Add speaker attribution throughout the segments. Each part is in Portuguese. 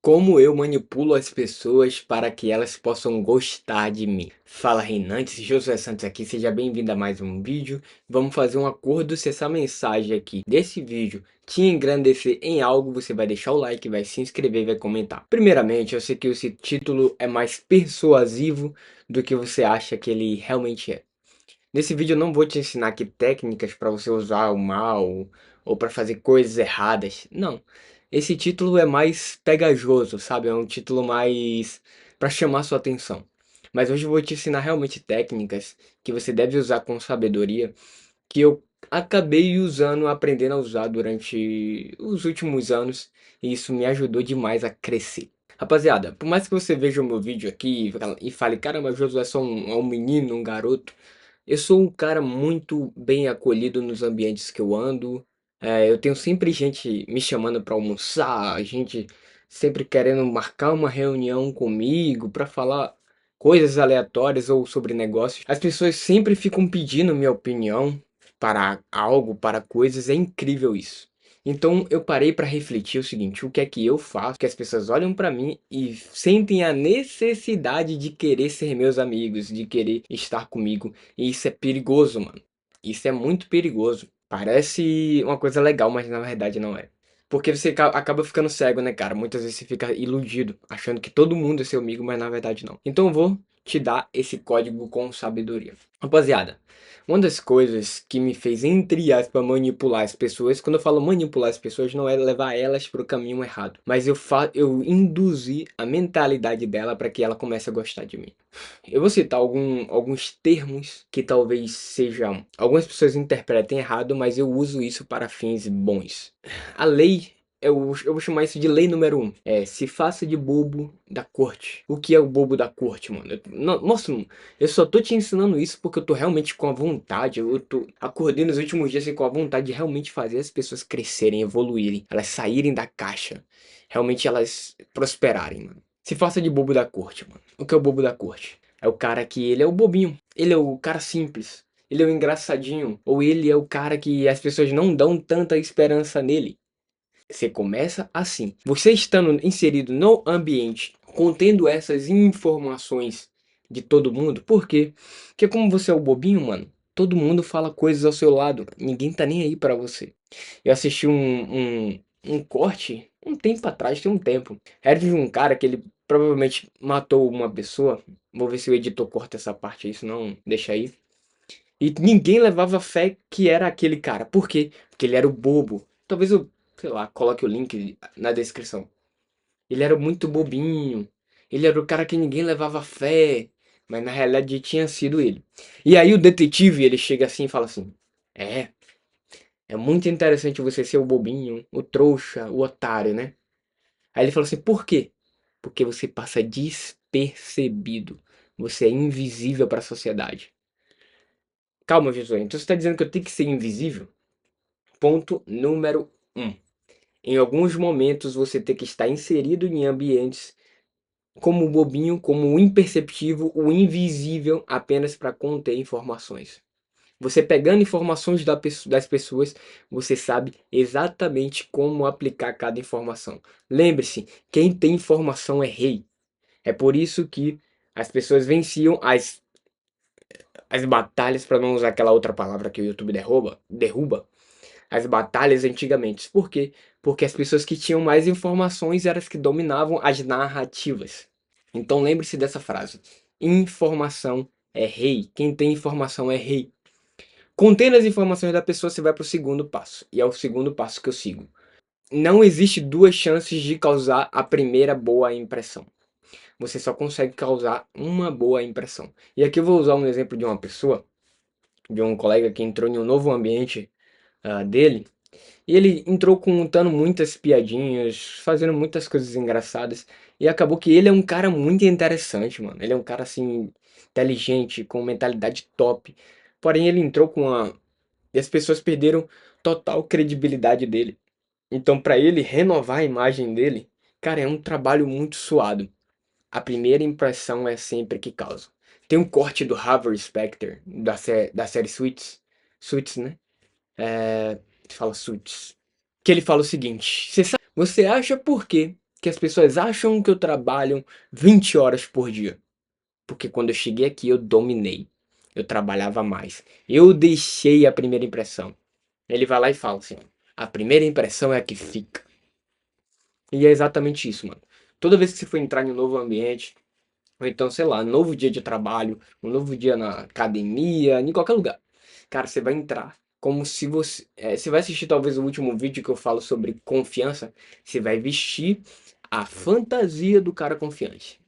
Speaker 1: Como eu manipulo as pessoas para que elas possam gostar de mim? Fala Reinantes, Josué Santos aqui, seja bem-vindo a mais um vídeo. Vamos fazer um acordo. Se essa mensagem aqui desse vídeo te engrandecer em algo, você vai deixar o like, vai se inscrever e vai comentar. Primeiramente, eu sei que esse título é mais persuasivo do que você acha que ele realmente é. Nesse vídeo eu não vou te ensinar aqui técnicas para você usar o mal ou para fazer coisas erradas. Não. Esse título é mais pegajoso, sabe? É um título mais para chamar sua atenção. Mas hoje eu vou te ensinar realmente técnicas que você deve usar com sabedoria, que eu acabei usando, aprendendo a usar durante os últimos anos, e isso me ajudou demais a crescer. Rapaziada, por mais que você veja o meu vídeo aqui e fale, caramba, Josué é só é um menino, um garoto, eu sou um cara muito bem acolhido nos ambientes que eu ando. Eu tenho sempre gente me chamando para almoçar, gente sempre querendo marcar uma reunião comigo para falar coisas aleatórias ou sobre negócios. As pessoas sempre ficam pedindo minha opinião para algo, para coisas. É incrível isso. Então eu parei para refletir o seguinte: o que é que eu faço? Que as pessoas olham para mim e sentem a necessidade de querer ser meus amigos, de querer estar comigo. E isso é perigoso, mano. Isso é muito perigoso. Parece uma coisa legal, mas na verdade não é. Porque você acaba ficando cego, né, cara? Muitas vezes você fica iludido, achando que todo mundo é seu amigo, mas na verdade não. Então eu vou te dar esse código com sabedoria. Rapaziada, uma das coisas que me fez, entre aspas, manipular as pessoas, quando eu falo manipular as pessoas, não é levar elas para o caminho errado, mas eu induzi a mentalidade dela para que ela comece a gostar de mim. Eu vou citar alguns termos que talvez sejam. Algumas pessoas interpretem errado, mas eu uso isso para fins bons. A lei, eu vou chamar isso de lei número um. Se faça de bobo da corte. O que é o bobo da corte, mano? Nossa, mano, eu só tô te ensinando isso porque eu tô realmente com a vontade. Acordei nos últimos dias assim, com a vontade de realmente fazer as pessoas crescerem, evoluírem, elas saírem da caixa. Realmente elas prosperarem, mano. Se faça de bobo da corte, mano. O que é o bobo da corte? É o cara que ele é o bobinho. Ele é o cara simples. Ele é o engraçadinho. Ou ele é o cara que as pessoas não dão tanta esperança nele. Você começa assim. Você estando inserido no ambiente, contendo essas informações de todo mundo. Por quê? Porque como você é o bobinho, mano, todo mundo fala coisas ao seu lado. Ninguém tá nem aí pra você. Eu assisti um corte um tempo atrás, tem um tempo. Era de um cara que ele provavelmente matou uma pessoa. Vou ver se o editor corta essa parte aí, senão deixa aí. E ninguém levava fé que era aquele cara. Por quê? Porque ele era o bobo. Talvez eu, sei lá, coloque o link na descrição. Ele era muito bobinho. Ele era o cara que ninguém levava fé. Mas na realidade tinha sido ele. E aí o detetive, ele chega assim e fala assim: É, é muito interessante você ser o bobinho, o trouxa, o otário, né? Aí ele fala assim: Por quê? Porque você passa despercebido. Você é invisível para a sociedade. Calma, Jesus. Então você está dizendo que eu tenho que ser invisível? Ponto número um. Em alguns momentos você tem que estar inserido em ambientes como o bobinho, como o imperceptível, o invisível, apenas para conter informações. Você pegando informações das pessoas, você sabe exatamente como aplicar cada informação. Lembre-se, quem tem informação é rei. É por isso que as pessoas venciam as batalhas, para não usar aquela outra palavra que o YouTube derruba as batalhas antigamente. Por quê? Porque as pessoas que tinham mais informações eram as que dominavam as narrativas. Então lembre-se dessa frase: informação é rei. Quem tem informação é rei. Contendo as informações da pessoa, você vai para o segundo passo. E é o segundo passo que eu sigo. Não existe duas chances de causar a primeira boa impressão. Você só consegue causar uma boa impressão. E aqui eu vou usar um exemplo de uma pessoa, de um colega que entrou em um novo ambiente dele. E ele entrou contando muitas piadinhas, fazendo muitas coisas engraçadas. E acabou que ele é um cara muito interessante, mano. Ele é um cara assim, inteligente, com mentalidade top. Porém, ele entrou com uma. E as pessoas perderam total credibilidade dele. Então, pra ele renovar a imagem dele, cara, é um trabalho muito suado. A primeira impressão é sempre que causa. Tem um corte do Harvey Specter, da série Suits. Suits, né? Fala Suits. Que ele fala o seguinte: Você acha por quê que as pessoas acham que eu trabalho 20 horas por dia. Porque quando eu cheguei aqui eu dominei. Eu trabalhava mais. Eu deixei a primeira impressão. Ele vai lá e fala assim: a primeira impressão é a que fica. E é exatamente isso, mano. Toda vez que você for entrar em um novo ambiente, ou então, sei lá, um novo dia de trabalho, um novo dia na academia, em qualquer lugar. Cara, você vai entrar como se você. Você vai assistir talvez o último vídeo que eu falo sobre confiança. Você vai vestir a fantasia do cara confiante.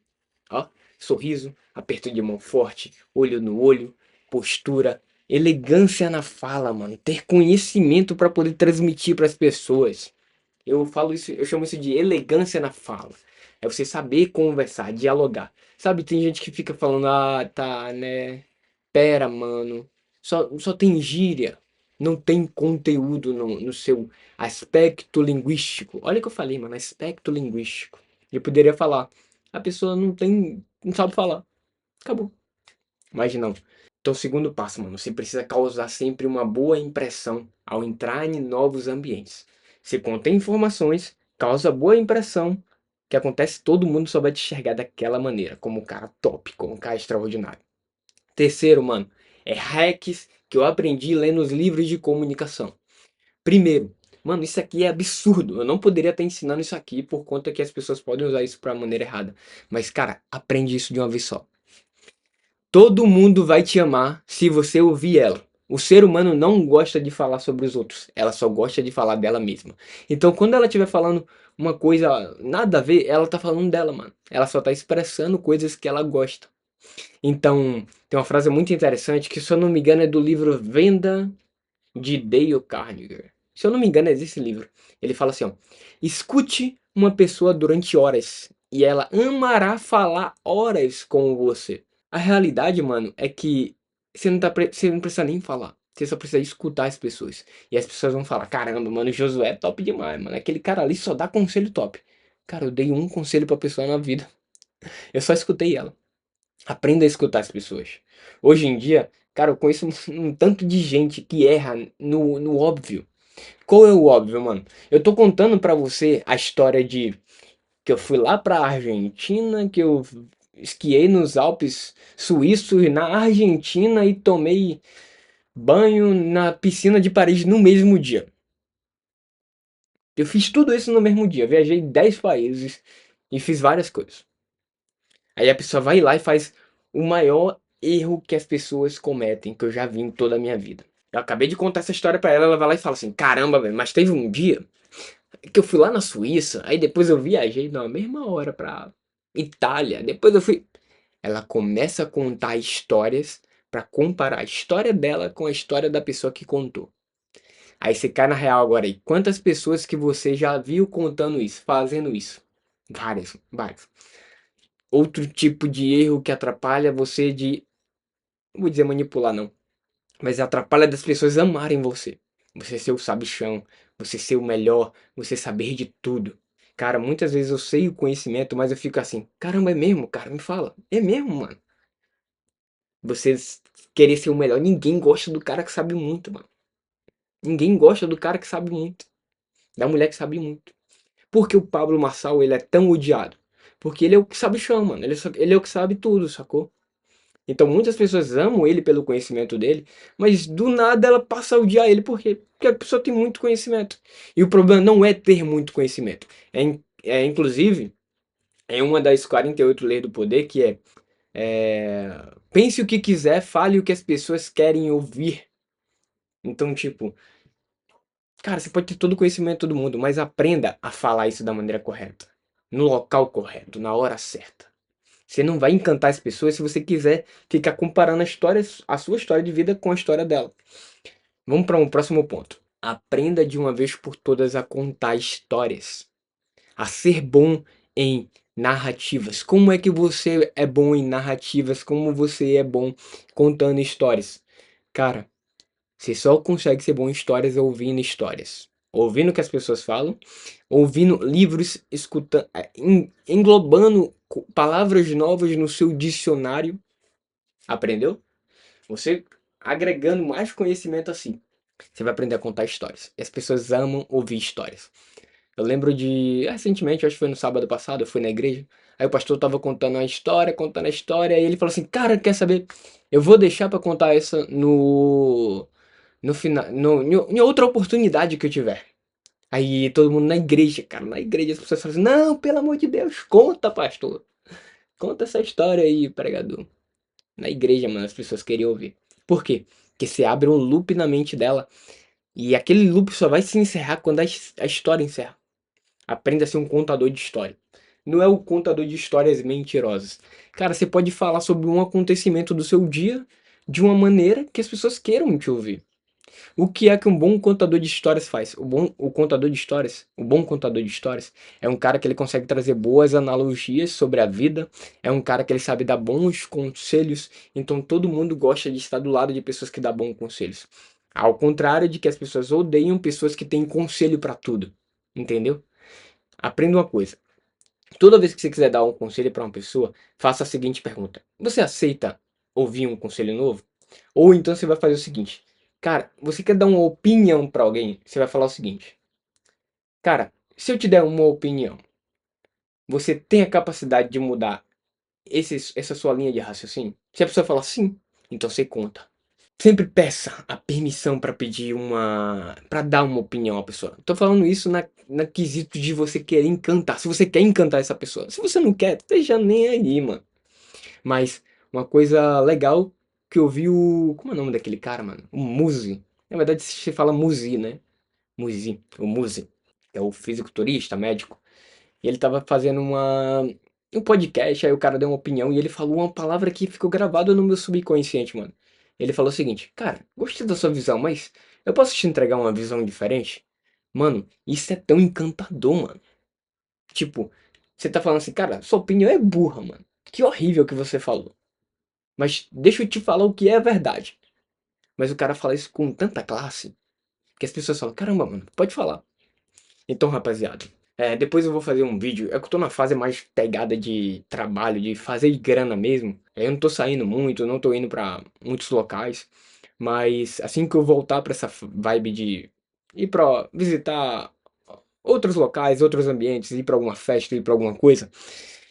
Speaker 1: Ó, sorriso, aperto de mão forte, olho no olho, postura, elegância na fala, mano. Ter conhecimento para poder transmitir para as pessoas. Eu falo isso, eu chamo isso de elegância na fala. É você saber conversar, dialogar. Sabe, tem gente que fica falando, ah, tá, né? Pera, mano. Só tem gíria. Não tem conteúdo no seu aspecto linguístico. Olha o que eu falei, mano, aspecto linguístico. Eu poderia falar, a pessoa não tem, não sabe falar. Acabou. Mas não. Então, segundo passo, mano, você precisa causar sempre uma boa impressão ao entrar em novos ambientes. Você contém informações, causa boa impressão, que acontece todo mundo só vai te enxergar daquela maneira, como um cara top, como um cara extraordinário. Terceiro, mano, é hacks que eu aprendi lendo os livros de comunicação. Primeiro, mano, isso aqui é absurdo. Eu não poderia estar ensinando isso aqui por conta que as pessoas podem usar isso para maneira errada. Mas, cara, aprende isso de uma vez só. Todo mundo vai te amar se você ouvir ela. O ser humano não gosta de falar sobre os outros, ela só gosta de falar dela mesma. Então, quando ela estiver falando uma coisa nada a ver, ela tá falando dela, mano. Ela só tá expressando coisas que ela gosta. Então, tem uma frase muito interessante que, se eu não me engano, é do livro Venda de Dale Carnegie. Se eu não me engano, é esse livro. Ele fala assim, ó: escute uma pessoa durante horas e ela amará falar horas com você. A realidade, mano, é que você não precisa nem falar. Você só precisa escutar as pessoas. E as pessoas vão falar: caramba, mano, o Josué é top demais, mano. Aquele cara ali só dá conselho top. Cara, eu dei um conselho pra pessoa na vida. Eu só escutei ela. Aprenda a escutar as pessoas. Hoje em dia, cara, eu conheço um tanto de gente que erra no óbvio. Qual é o óbvio, mano? Eu tô contando pra você a história de que eu fui lá pra Argentina, que eu esquiei nos Alpes suíços na Argentina e tomei banho na piscina de Paris no mesmo dia. Eu fiz tudo isso no mesmo dia, viajei 10 países e fiz várias coisas. Aí a pessoa vai lá e faz o maior erro que as pessoas cometem, que eu já vi em toda a minha vida. Eu acabei de contar essa história pra ela, ela vai lá e fala assim: caramba, velho, mas teve um dia que eu fui lá na Suíça, aí depois eu viajei na mesma hora pra Itália, depois eu fui. Ela começa a contar histórias pra comparar a história dela com a história da pessoa que contou. Aí você cai na real agora aí. Quantas pessoas que você já viu contando isso, fazendo isso? Várias, várias. Outro tipo de erro que atrapalha você de, não vou dizer manipular não, mas atrapalha das pessoas amarem você. Você ser o sabichão, você ser o melhor, você saber de tudo. Cara, muitas vezes eu sei o conhecimento, mas eu fico assim: caramba, é mesmo, cara? Me fala. É mesmo, mano. Você querer ser o melhor. Ninguém gosta do cara que sabe muito, mano. Ninguém gosta do cara que sabe muito. Da mulher que sabe muito. Por que o Pablo Marçal ele é tão odiado? Porque ele é o que sabe chão, mano. Ele é o que sabe tudo, sacou? Então muitas pessoas amam ele pelo conhecimento dele, mas do nada ela passa a odiar ele. Por quê? Porque a pessoa tem muito conhecimento. E o problema não é ter muito conhecimento. Inclusive, é uma das 48 leis do poder que pense o que quiser, fale o que as pessoas querem ouvir. Então, tipo, cara, você pode ter todo o conhecimento do mundo, mas aprenda a falar isso da maneira correta, no local correto, na hora certa. Você não vai encantar as pessoas se você quiser ficar comparando a sua história de vida com a história dela. Vamos para um próximo ponto. Aprenda de uma vez por todas a contar histórias, a ser bom em narrativas. Como é que você é bom em narrativas? Como você é bom contando histórias? Cara, você só consegue ser bom em histórias ouvindo histórias. Ouvindo o que as pessoas falam, ouvindo livros, escutando, englobando palavras novas no seu dicionário. Aprendeu? Você agregando mais conhecimento assim. Você vai aprender a contar histórias. E as pessoas amam ouvir histórias. Eu lembro de, recentemente, acho que foi no sábado passado, eu fui na igreja. Aí o pastor tava contando a história, e ele falou assim: Cara, quer saber? Eu vou deixar pra contar essa no final, em outra oportunidade que eu tiver. Aí todo mundo na igreja, cara, na igreja as pessoas falam assim: Não, pelo amor de Deus, conta, pastor. Conta essa história aí, pregador. Na igreja, mano, as pessoas queriam ouvir. Por quê? Porque você abre um loop na mente dela, e aquele loop só vai se encerrar quando a história encerra. Aprenda a ser um contador de história. Não é o contador de histórias mentirosas. Cara, você pode falar sobre um acontecimento do seu dia de uma maneira que as pessoas queiram te ouvir. O que é que um bom contador de histórias faz? O bom contador de histórias é um cara que ele consegue trazer boas analogias sobre a vida, é um cara que ele sabe dar bons conselhos, então todo mundo gosta de estar do lado de pessoas que dão bons conselhos. Ao contrário de que as pessoas odeiam pessoas que têm conselho para tudo. Entendeu? Aprenda uma coisa. Toda vez que você quiser dar um conselho para uma pessoa, faça a seguinte pergunta: Você aceita ouvir um conselho novo? Ou então você vai fazer o seguinte: Cara, você quer dar uma opinião para alguém? Você vai falar o seguinte: Cara, se eu te der uma opinião, você tem a capacidade de mudar essa sua linha de raciocínio? Se a pessoa falar sim, então você conta. Sempre peça a permissão para pedir para dar uma opinião à pessoa. Tô falando isso na quesito de você querer encantar. Se você quer encantar essa pessoa. Se você não quer, esteja nem aí, mano. Mas uma coisa legal que eu vi o. Como é o nome daquele cara, mano? O Muzi. Na verdade se fala Muzi, né? Muzi. O Muzi. É o fisiculturista, médico. E ele tava fazendo um podcast, aí o cara deu uma opinião e ele falou uma palavra que ficou gravada no meu subconsciente, mano. Ele falou o seguinte: Cara, gostei da sua visão, mas eu posso te entregar uma visão diferente? Mano, isso é tão encantador, mano. Tipo, você tá falando assim, cara, sua opinião é burra, mano. Que horrível que você falou. Mas deixa eu te falar o que é a verdade. Mas o cara fala isso com tanta classe que as pessoas falam: Caramba, mano, pode falar. Então, rapaziada, depois eu vou fazer um vídeo. É que eu tô na fase mais pegada de trabalho, de fazer grana mesmo. Eu não tô saindo muito, não tô indo pra muitos locais. Mas assim que eu voltar pra essa vibe de ir pra visitar outros locais, outros ambientes, ir pra alguma festa, ir pra alguma coisa,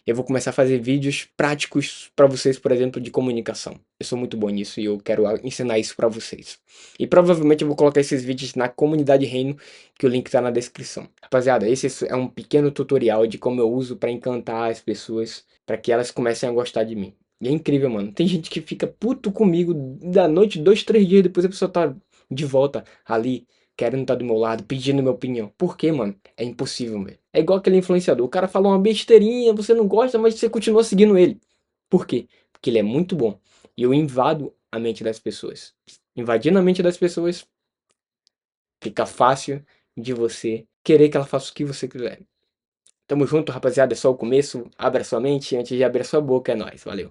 Speaker 1: eu vou começar a fazer vídeos práticos pra vocês, por exemplo, de comunicação. Eu sou muito bom nisso e eu quero ensinar isso pra vocês. E provavelmente eu vou colocar esses vídeos na comunidade Reino, que o link tá na descrição. Rapaziada, esse é um pequeno tutorial de como eu uso pra encantar as pessoas, pra que elas comecem a gostar de mim. E é incrível, mano. Tem gente que fica puto comigo da noite, 2, 3 dias depois a pessoa tá de volta ali, querendo estar do meu lado, pedindo minha opinião. Por quê, mano? É impossível, velho. É igual aquele influenciador. O cara falou uma besteirinha, você não gosta, mas você continua seguindo ele. Por quê? Porque ele é muito bom. E eu invado a mente das pessoas. Invadindo a mente das pessoas, fica fácil de você querer que ela faça o que você quiser. Tamo junto, rapaziada. É só o começo. Abra sua mente antes de abrir sua boca. É nóis. Valeu.